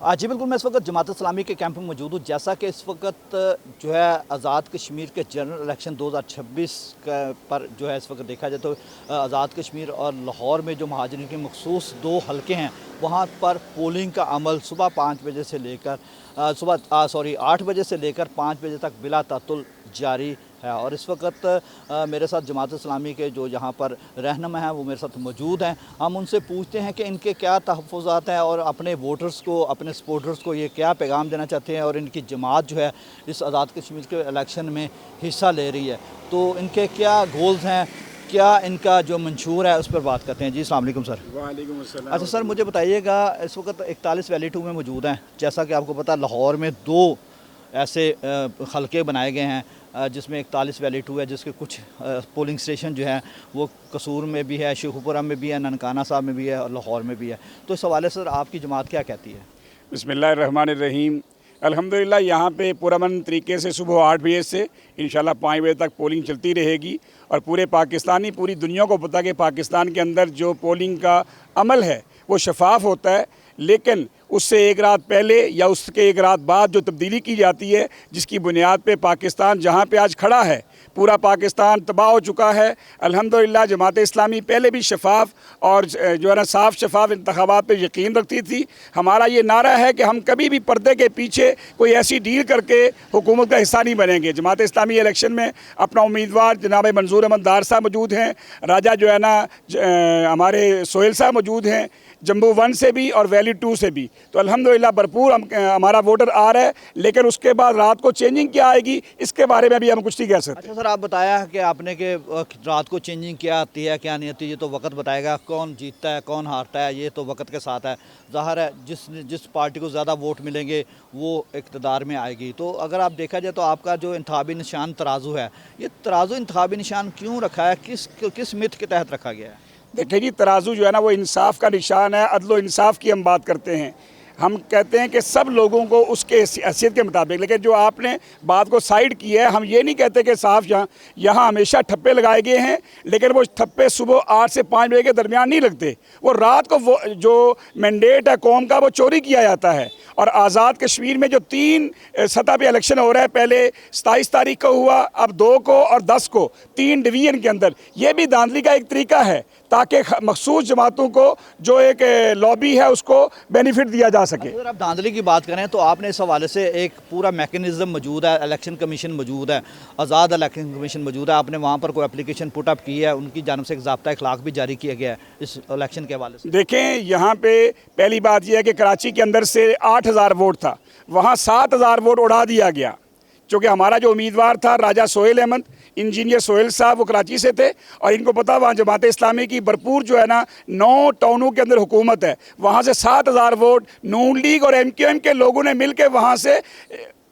जी बिल्कुल, मैं इस वक्त जमात इस्लामी के कैंप में मौजूद हूँ। जैसा कि इस वक्त जो है आज़ाद कश्मीर के जनरल इलेक्शन 2026 पर जो है इस वक्त देखा जाए तो आज़ाद कश्मीर और लाहौर में जो महाजरीन के मखसूस 2 हलके हैं, वहाँ पर पोलिंग का अमल सुबह 5 बजे से लेकर 8 बजे से लेकर 5 बजे तक बिला तातुल जारी है। और इस वक्त मेरे साथ जमात इस्लामी के जो यहाँ पर रहनुमा हैं वो मेरे साथ मौजूद हैं। हम उनसे पूछते हैं कि इनके क्या तहफ़्फ़ुज़ात हैं और अपने वोटर्स को, अपने सपोर्टर्स को ये क्या पैगाम देना चाहते हैं और इनकी जमात जो है इस आज़ाद कश्मीर के इलेक्शन में हिस्सा ले रही है, तो इनके क्या गोल्स हैं, क्या इनका जो मंशूर है, उस पर बात करते हैं। जी अस्सलाम वालेकुम सर। वालेकुम अस्सलाम। अच्छा सर, मुझे बताइएगा, इस वक्त 41 वैली 2 में मौजूद हैं। जैसा कि आपको पता है लाहौर में 2 ऐसे हलके बनाए गए हैं जिसमें 41 वैली 2 है, जिसके कुछ पोलिंग स्टेशन जो है वो कसूर में भी है, शेखुपुरा में भी है, ननकाना साहब में भी है और लाहौर में भी है। तो इस हवाले से सर आपकी जमात क्या कहती है? बिस्मिल्लाहिर्रहमानिर्रहीम। अल्हम्दुलिल्लाह यहाँ पे पुरअमन तरीके से सुबह 8 बजे से इंशाल्लाह 5 बजे तक पोलिंग चलती रहेगी। और पूरे पाकिस्तानी, पूरी दुनिया को पता कि पाकिस्तान के अंदर जो पोलिंग का अमल है वो शफाफ होता है, लेकिन उससे एक रात पहले या उसके एक रात बाद जो तब्दीली की जाती है, जिसकी बुनियाद पे पाकिस्तान जहाँ पे आज खड़ा है, पूरा पाकिस्तान तबाह हो चुका है। अल्हम्दुलिल्लाह जमात इस्लामी पहले भी शफाफ और जो है ना साफ़ शफाफ इंतखाबात पे यकीन रखती थी। हमारा ये नारा है कि हम कभी भी पर्दे के पीछे कोई ऐसी डील करके हुकूमत का हिस्सा नहीं बनेंगे। जमात इस्लामी इलेक्शन में अपना उम्मीदवार जनाब मंजूर अहमद दार साहब मौजूद हैं, राजा जो है ना हमारे सोहेल साहब मौजूद हैं, जम्बू 1 से भी और वैली 2 से भी। तो अल्हम्दुलिल्लाह भरपूर हमारा वोटर आ रहा है, लेकिन उसके बाद रात को चेंजिंग क्या आएगी इसके बारे में अभी हम कुछ नहीं कह सकते। अच्छा सर, आप बताया कि आपने कि रात को चेंजिंग क्या आती है क्या नहीं आती, ये तो वक्त बताएगा। कौन जीतता है कौन हारता है ये तो वक्त के साथ है। ज़ाहिर है जिस पार्टी को ज़्यादा वोट मिलेंगे वो इक़्तिदार में आएगी। तो अगर आप देखा जाए तो आपका जो इंतखाबी निशान तराजू है, ये तराजू इंतखाबी निशान क्यों रखा है, किस मिथ के तहत रखा गया है? देखिए जी, तराजू जो है ना वो इंसाफ का निशान है। अदल व इंसाफ की हम बात करते हैं। हम कहते हैं कि सब लोगों को उसके हैसियत के मुताबिक, लेकिन जो आपने बात को साइड की है, हम ये नहीं कहते कि साफ यहाँ हमेशा ठप्पे लगाए गए हैं, लेकिन वो ठप्पे सुबह 8 से 5 बजे के दरमियान नहीं लगते। वो रात को वो जो मैंडेट है कौम का वो चोरी किया जाता है। और आज़ाद कश्मीर में जो 3 सतह पे इलेक्शन हो रहा है, पहले 27 तारीख को हुआ, अब 2 को और 10 को, 3 डिवीज़न के अंदर, ये भी धांधली का एक तरीका है ताकि मखसूस जमातों को जो एक लॉबी है उसको बेनिफिट दिया जा सके। अगर आप धांधली की बात करें तो आपने इस हवाले से एक पूरा मैकेनिज़्म मौजूद है, इलेक्शन कमीशन मौजूद है, आज़ाद इलेक्शन कमीशन मौजूद है। आपने वहाँ पर कोई एप्लीकेशन पुट अप की है, उनकी जानिब से एक ज़ाब्ता अखलाक भी जारी किया गया है इस इलेक्शन के हवाले से? देखें, यहाँ पे पहली बात यह है कि कराची के अंदर से 8,000 वोट था, वहाँ 7,000 वोट उड़ा दिया गया, क्योंकि हमारा जो उम्मीदवार था राजा सोहेल अहमद, इंजीनियर सोहेल साहब, वो कराची से थे। और इनको पता वहाँ जमात इस्लामी की भरपूर जो है ना 9 टाउनों के अंदर हुकूमत है, वहाँ से 7,000 वोट नून लीग और MQM के लोगों ने मिल के वहाँ से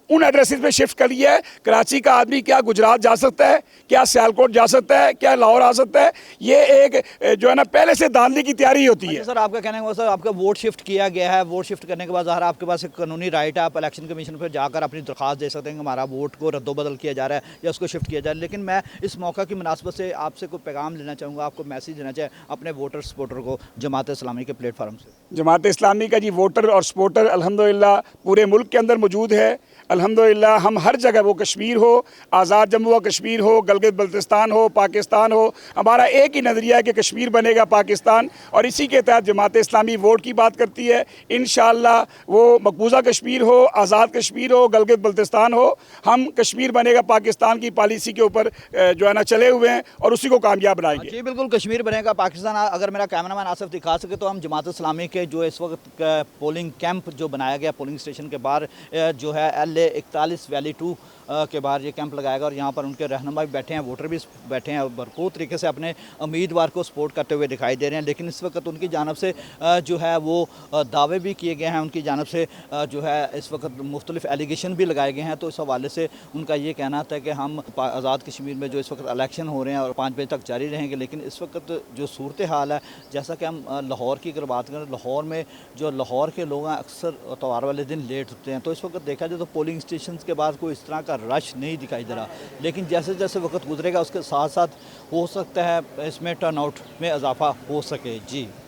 उन एड्रेसेस पे शिफ्ट कर लिया है। कराची का आदमी क्या गुजरात जा सकता है, क्या सियालकोट जा सकता है, क्या लाहौर आ सकता है? ये एक जो है ना पहले से धांधली की तैयारी होती है। सर आपका कहने का सर आपका वोट शिफ्ट किया गया है, वोट शिफ्ट करने के बाद ज़ाहिर आपके पास एक कानूनी राइट है, आप इलेक्शन कमीशन पर जाकर अपनी दरख्वास्त दे सकते हैं कि हमारा वोट को रद्दोबदल किया जा रहा है या उसको शिफ्ट किया जा रहा है। लेकिन मैं इस मौका की मुनासबत से आपसे कोई पैगाम लेना चाहूँगा, आपको मैसेज देना चाहिए अपने वोटर सपोर्टर को जमात इस्लामी के प्लेटफार्म से। जमात इस्लामी का जी वोटर और सपोर्टर अल्हम्दुलिल्लाह पूरे मुल्क के अंदर मौजूद है। अल्हम्दुलिल्लाह हम हर जगह, वो कश्मीर हो, आज़ाद जम्मू व कश्मीर हो, गलगित बल्तिस्तान हो, पाकिस्तान हो, हमारा एक ही नज़रिया है कि कश्मीर बनेगा पाकिस्तान। और इसी के तहत जमात इस्लामी वोट की बात करती है। इंशाअल्लाह वो मकबूजा कश्मीर हो, आज़ाद कश्मीर हो, गलगित बल्तिस्तान हो, हम कश्मीर बनेगा पाकिस्तान की पॉलिसी के ऊपर जो है ना चले हुए हैं और उसी को कामयाब बनाएंगे। जी बिल्कुल, कश्मीर बनेगा पाकिस्तान। अगर मेरा कैमरामैन आसिफ दिखा सके तो हम जमात इस्लामी के जो इस वक्त पोलिंग कैंप जो बनाया गया पोलिंग स्टेशन के बाहर जो है LA 41 वैली 2 के बाहर ये कैंप लगाएगा और यहाँ पर उनके रहनुमा भी बैठे हैं, वोटर भी बैठे हैं और भरपूर तरीके से अपने उम्मीदवार को सपोर्ट करते हुए दिखाई दे रहे हैं। लेकिन इस वक्त उनकी जानब से जो है वो दावे भी किए गए हैं, उनकी जानब से जो है इस वक्त मुख्तलिफ एलिगेशन भी लगाए गए हैं। तो इस हवाले से उनका ये कहना था कि हम आज़ाद कश्मीर में जो इस वक्त इलेक्शन हो रहे हैं और 5 बजे तक जारी रहेंगे। लेकिन इस वक्त जो सूरत हाल है, जैसा कि हम लाहौर की अगर बात करें, लाहौर में जो लाहौर के लोग हैं अक्सर इतवार वाले दिन लेट होते हैं। तो इस वक्त देखा जाए तो पोलिंग स्टेशन के बाद कोई इस तरह का रश नहीं दिखाई दे रहा। लेकिन जैसे जैसे वक्त गुजरेगा उसके साथ साथ हो सकता है इसमें टर्नआउट में इजाफा हो सके। जी।